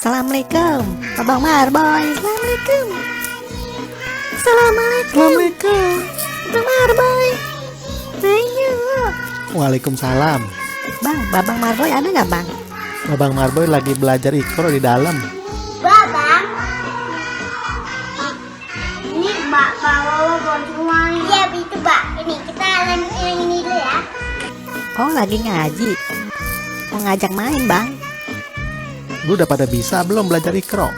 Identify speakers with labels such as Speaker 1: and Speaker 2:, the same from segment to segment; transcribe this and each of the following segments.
Speaker 1: Assalamualaikum, Abang Marboy. Assalamualaikum. Assalamualaikum. Abang Marboy. Ayo.
Speaker 2: Waalaikumsalam.
Speaker 1: Bang, Babang Marboy ada nggak bang?
Speaker 2: Babang Marboy lagi belajar Iqro di dalam.
Speaker 3: Babang, ini Mbak bawa buat semua. Iya itu Mbak. Ini kita lanjutin yang ini dulu ya.
Speaker 1: Oh lagi ngaji. Mau ngajak main bang?
Speaker 2: Lu udah pada bisa belum belajar Iqro?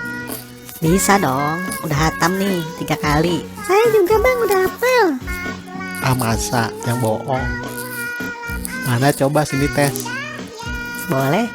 Speaker 1: Bisa dong. Udah hatam nih 3 kali. Saya juga bang udah hafal.
Speaker 2: Ah masa, yang bohong. Mana coba sini tes.
Speaker 1: Boleh?